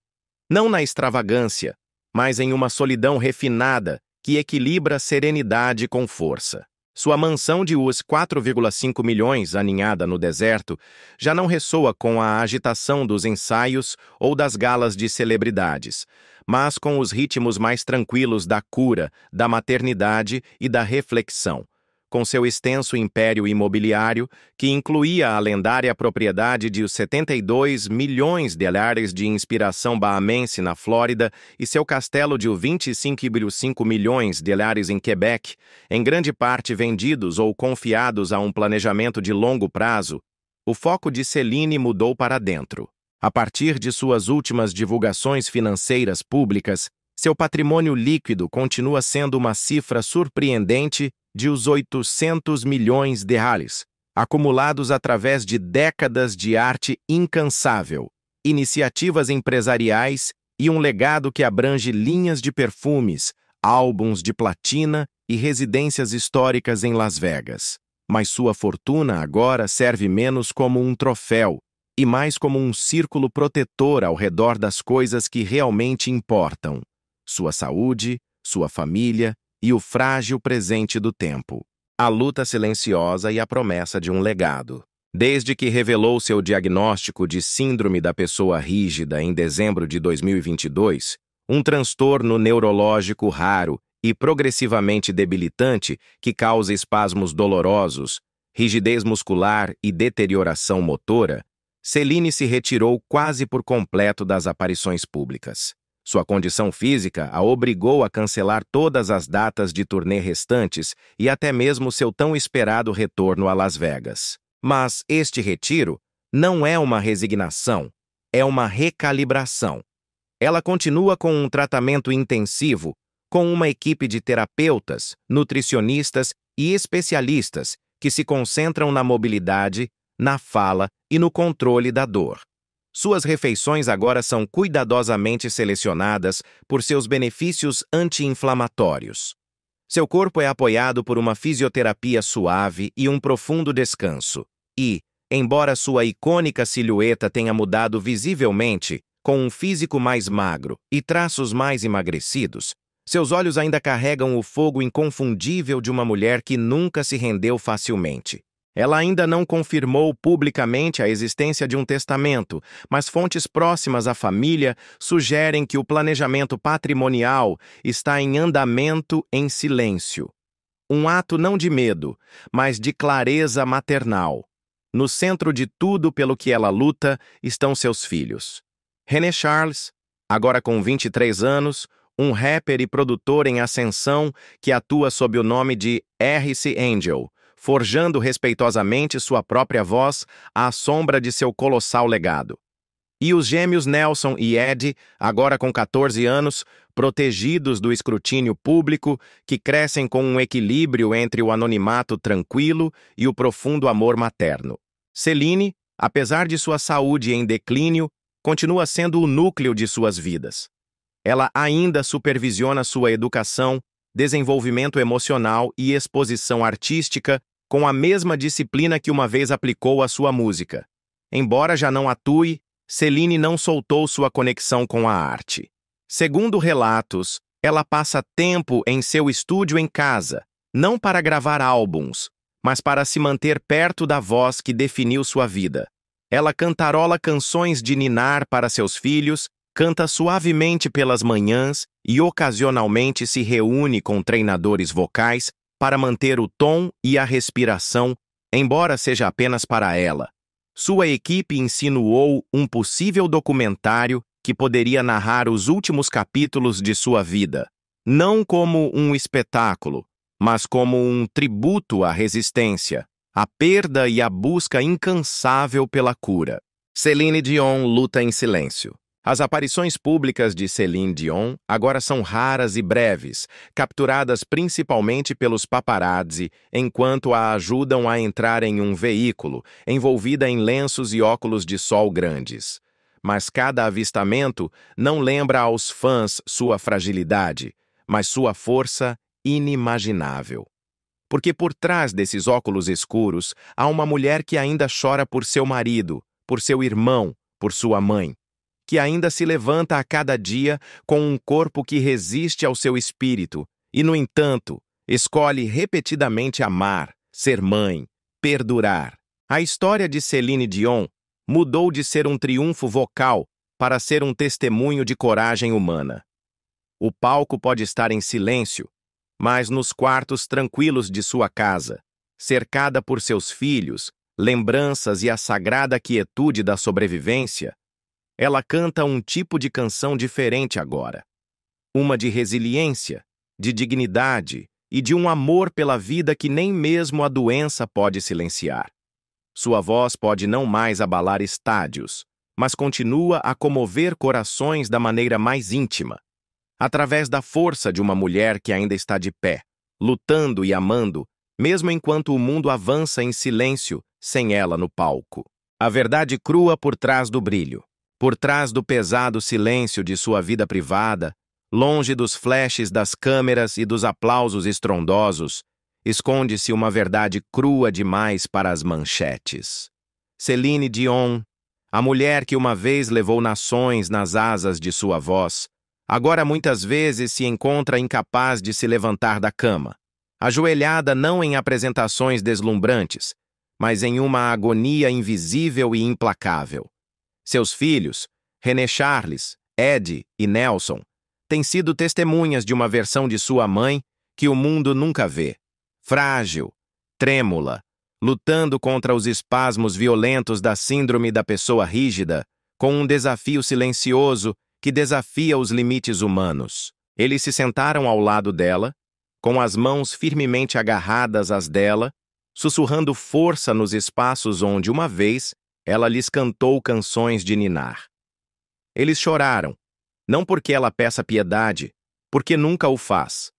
Não na extravagância, mas em uma solidão refinada que equilibra serenidade com força. Sua mansão de US$ 4,5 milhões, aninhada no deserto, já não ressoa com a agitação dos ensaios ou das galas de celebridades, mas com os ritmos mais tranquilos da cura, da maternidade e da reflexão, com seu extenso império imobiliário, que incluía a lendária propriedade de $72 milhões de inspiração bahamense na Flórida e seu castelo de $25,5 milhões em Quebec, em grande parte vendidos ou confiados a um planejamento de longo prazo. O foco de Celine mudou para dentro. A partir de suas últimas divulgações financeiras públicas, seu patrimônio líquido continua sendo uma cifra surpreendente de os $800 milhões, acumulados através de décadas de arte incansável, iniciativas empresariais e um legado que abrange linhas de perfumes, álbuns de platina e residências históricas em Las Vegas. mas sua fortuna agora serve menos como um troféu e mais como um círculo protetor ao redor das coisas que realmente importam: sua saúde, sua família e o frágil presente do tempo. A luta silenciosa e a promessa de um legado. Desde que revelou seu diagnóstico de síndrome da pessoa rígida em dezembro de 2022, um transtorno neurológico raro e progressivamente debilitante que causa espasmos dolorosos, rigidez muscular e deterioração motora, Celine se retirou quase por completo das aparições públicas. Sua condição física a obrigou a cancelar todas as datas de turnê restantes e até mesmo seu tão esperado retorno a Las Vegas. Mas este retiro não é uma resignação, é uma recalibração. Ela continua com um tratamento intensivo, com uma equipe de terapeutas, nutricionistas e especialistas que se concentram na mobilidade, na fala e no controle da dor. Suas refeições agora são cuidadosamente selecionadas por seus benefícios anti-inflamatórios. Seu corpo é apoiado por uma fisioterapia suave e um profundo descanso. E, embora sua icônica silhueta tenha mudado visivelmente, com um físico mais magro e traços mais emagrecidos, seus olhos ainda carregam o fogo inconfundível de uma mulher que nunca se rendeu facilmente. Ela ainda não confirmou publicamente a existência de um testamento, mas fontes próximas à família sugerem que o planejamento patrimonial está em andamento em silêncio. Um ato não de medo, mas de clareza maternal. No centro de tudo pelo que ela luta estão seus filhos. René Charles, agora com 23 anos, um rapper e produtor em ascensão que atua sob o nome de R.C. Angel, forjando respeitosamente sua própria voz à sombra de seu colossal legado. E os gêmeos Nelson e Ed, agora com 14 anos, protegidos do escrutínio público, que crescem com um equilíbrio entre o anonimato tranquilo e o profundo amor materno. Celine, apesar de sua saúde em declínio, continua sendo o núcleo de suas vidas. Ela ainda supervisiona sua educação, desenvolvimento emocional e exposição artística com a mesma disciplina que uma vez aplicou à sua música. Embora já não atue, Celine não soltou sua conexão com a arte. Segundo relatos, ela passa tempo em seu estúdio em casa, não para gravar álbuns, mas para se manter perto da voz que definiu sua vida. Ela cantarola canções de ninar para seus filhos, canta suavemente pelas manhãs e ocasionalmente se reúne com treinadores vocais para manter o tom e a respiração, embora seja apenas para ela. Sua equipe insinuou um possível documentário que poderia narrar os últimos capítulos de sua vida, não como um espetáculo, mas como um tributo à resistência, à perda e à busca incansável pela cura. Celine Dion luta em silêncio. As aparições públicas de Celine Dion agora são raras e breves, capturadas principalmente pelos paparazzi, enquanto a ajudam a entrar em um veículo, envolvida em lenços e óculos de sol grandes. Mas cada avistamento não lembra aos fãs sua fragilidade, mas sua força inimaginável. Porque por trás desses óculos escuros há uma mulher que ainda chora por seu marido, por seu irmão, por sua mãe, que ainda se levanta a cada dia com um corpo que resiste ao seu espírito e, no entanto, escolhe repetidamente amar, ser mãe, perdurar. A história de Celine Dion mudou de ser um triunfo vocal para ser um testemunho de coragem humana. O palco pode estar em silêncio, mas nos quartos tranquilos de sua casa, cercada por seus filhos, lembranças e a sagrada quietude da sobrevivência, ela canta um tipo de canção diferente agora. Uma de resiliência, de dignidade e de um amor pela vida que nem mesmo a doença pode silenciar. Sua voz pode não mais abalar estádios, mas continua a comover corações da maneira mais íntima, através da força de uma mulher que ainda está de pé, lutando e amando, mesmo enquanto o mundo avança em silêncio, sem ela no palco. A verdade crua por trás do brilho. Por trás do pesado silêncio de sua vida privada, longe dos flashes das câmeras e dos aplausos estrondosos, esconde-se uma verdade crua demais para as manchetes. Celine Dion, a mulher que uma vez levou nações nas asas de sua voz, agora muitas vezes se encontra incapaz de se levantar da cama, ajoelhada não em apresentações deslumbrantes, mas em uma agonia invisível e implacável. Seus filhos, René Charles, Ed e Nelson, têm sido testemunhas de uma versão de sua mãe que o mundo nunca vê. Frágil, trêmula, lutando contra os espasmos violentos da síndrome da pessoa rígida, com um desafio silencioso que desafia os limites humanos. Eles se sentaram ao lado dela, com as mãos firmemente agarradas às dela, sussurrando força nos espaços onde, uma vez, ela lhes cantou canções de ninar. Eles choraram, não porque ela peça piedade, porque nunca o faz,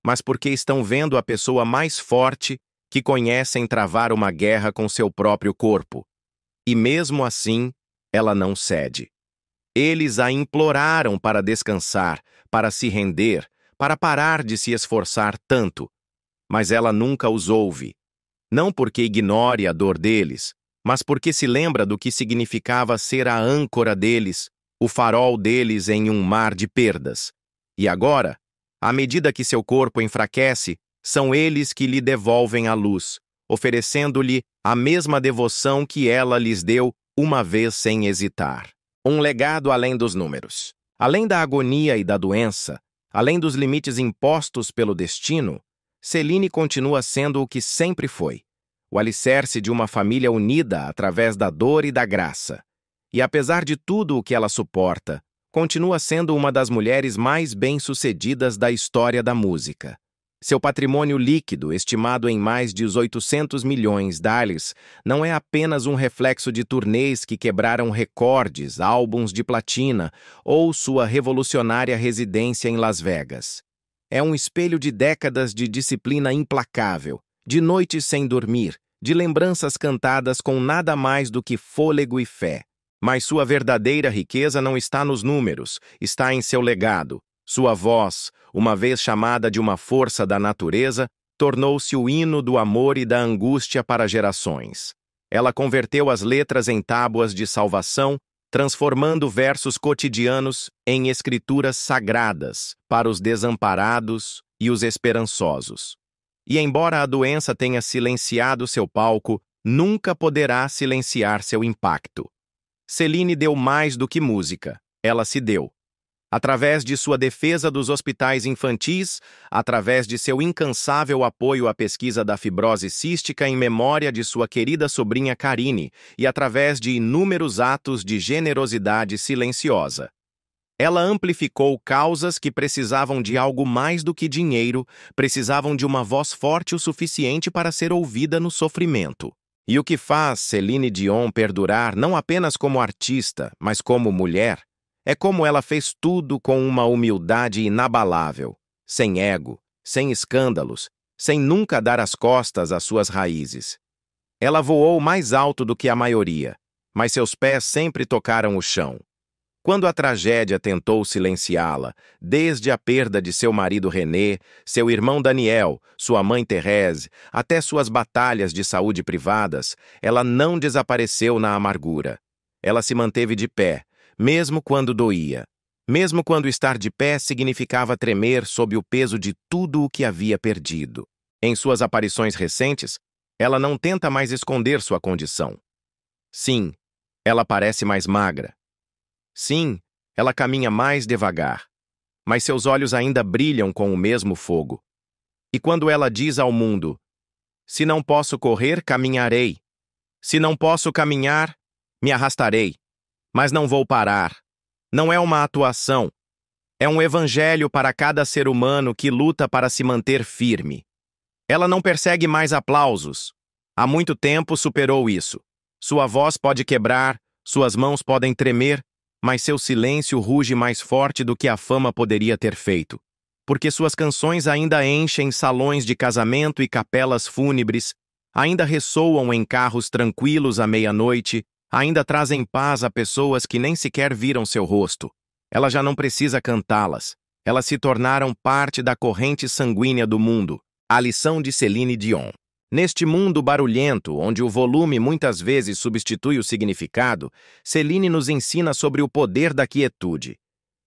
mas porque estão vendo a pessoa mais forte que conhecem travar uma guerra com seu próprio corpo. E mesmo assim, ela não cede. Eles a imploraram para descansar, para se render, para parar de se esforçar tanto. Mas ela nunca os ouve. Não porque ignore a dor deles, mas porque se lembra do que significava ser a âncora deles, o farol deles em um mar de perdas. E agora, à medida que seu corpo enfraquece, são eles que lhe devolvem a luz, oferecendo-lhe a mesma devoção que ela lhes deu uma vez sem hesitar. Um legado além dos números. Além da agonia e da doença, além dos limites impostos pelo destino, Celine continua sendo o que sempre foi, o alicerce de uma família unida através da dor e da graça. E apesar de tudo o que ela suporta, continua sendo uma das mulheres mais bem-sucedidas da história da música. Seu patrimônio líquido, estimado em mais de 800 milhões de dólares, não é apenas um reflexo de turnês que quebraram recordes, álbuns de platina ou sua revolucionária residência em Las Vegas. É um espelho de décadas de disciplina implacável, de noites sem dormir, de lembranças cantadas com nada mais do que fôlego e fé. Mas sua verdadeira riqueza não está nos números, está em seu legado. Sua voz, uma vez chamada de uma força da natureza, tornou-se o hino do amor e da angústia para gerações. Ela converteu as letras em tábuas de salvação, transformando versos cotidianos em escrituras sagradas para os desamparados e os esperançosos. E embora a doença tenha silenciado seu palco, nunca poderá silenciar seu impacto. Celine deu mais do que música, ela se deu. Através de sua defesa dos hospitais infantis, através de seu incansável apoio à pesquisa da fibrose cística em memória de sua querida sobrinha Karine e através de inúmeros atos de generosidade silenciosa. Ela amplificou causas que precisavam de algo mais do que dinheiro, precisavam de uma voz forte o suficiente para ser ouvida no sofrimento. E o que faz Celine Dion perdurar não apenas como artista, mas como mulher, é como ela fez tudo com uma humildade inabalável, sem ego, sem escândalos, sem nunca dar as costas às suas raízes. Ela voou mais alto do que a maioria, mas seus pés sempre tocaram o chão. Quando a tragédia tentou silenciá-la, desde a perda de seu marido René, seu irmão Daniel, sua mãe Thérèse, até suas batalhas de saúde privadas, ela não desapareceu na amargura. Ela se manteve de pé, mesmo quando doía. Mesmo quando estar de pé significava tremer sob o peso de tudo o que havia perdido. Em suas aparições recentes, ela não tenta mais esconder sua condição. Sim, ela parece mais magra. Sim, ela caminha mais devagar, mas seus olhos ainda brilham com o mesmo fogo. E quando ela diz ao mundo, se não posso correr, caminharei. Se não posso caminhar, me arrastarei. Mas não vou parar. Não é uma atuação. É um evangelho para cada ser humano que luta para se manter firme. Ela não persegue mais aplausos. Há muito tempo superou isso. Sua voz pode quebrar, suas mãos podem tremer, mas seu silêncio ruge mais forte do que a fama poderia ter feito. Porque suas canções ainda enchem salões de casamento e capelas fúnebres, ainda ressoam em carros tranquilos à meia-noite, ainda trazem paz a pessoas que nem sequer viram seu rosto. Ela já não precisa cantá-las. Elas se tornaram parte da corrente sanguínea do mundo. A lição de Celine Dion. Neste mundo barulhento, onde o volume muitas vezes substitui o significado, Celine nos ensina sobre o poder da quietude.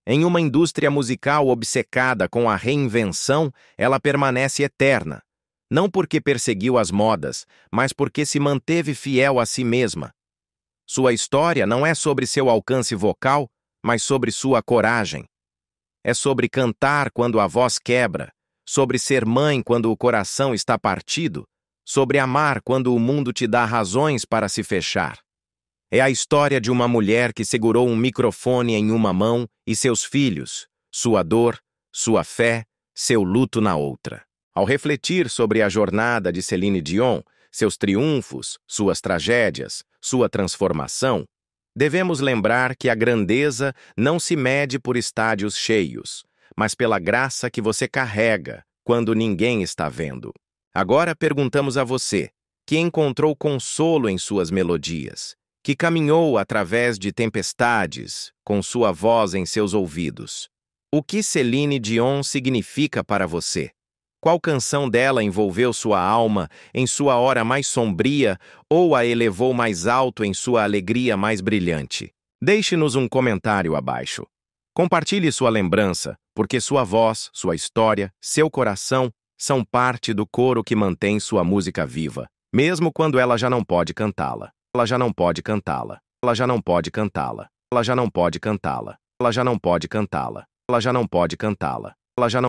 Em uma indústria musical obcecada com a reinvenção, ela permanece eterna. Não porque perseguiu as modas, mas porque se manteve fiel a si mesma. Sua história não é sobre seu alcance vocal, mas sobre sua coragem. É sobre cantar quando a voz quebra, sobre ser mãe quando o coração está partido, sobre amar quando o mundo te dá razões para se fechar. É a história de uma mulher que segurou um microfone em uma mão e seus filhos, sua dor, sua fé, seu luto na outra. Ao refletir sobre a jornada de Celine Dion, seus triunfos, suas tragédias, sua transformação, devemos lembrar que a grandeza não se mede por estádios cheios, mas pela graça que você carrega quando ninguém está vendo. Agora perguntamos a você, que encontrou consolo em suas melodias, que caminhou através de tempestades, com sua voz em seus ouvidos. O que Celine Dion significa para você? Qual canção dela envolveu sua alma em sua hora mais sombria ou a elevou mais alto em sua alegria mais brilhante? Deixe-nos um comentário abaixo. Compartilhe sua lembrança, porque sua voz, sua história, seu coração são parte do coro que mantém sua música viva, mesmo quando ela já não pode cantá-la. Ela já não pode cantá-la. Ela já não pode cantá-la. Ela já não pode cantá-la. Ela já não pode cantá-la. Ela já não pode cantá-la. Ela já não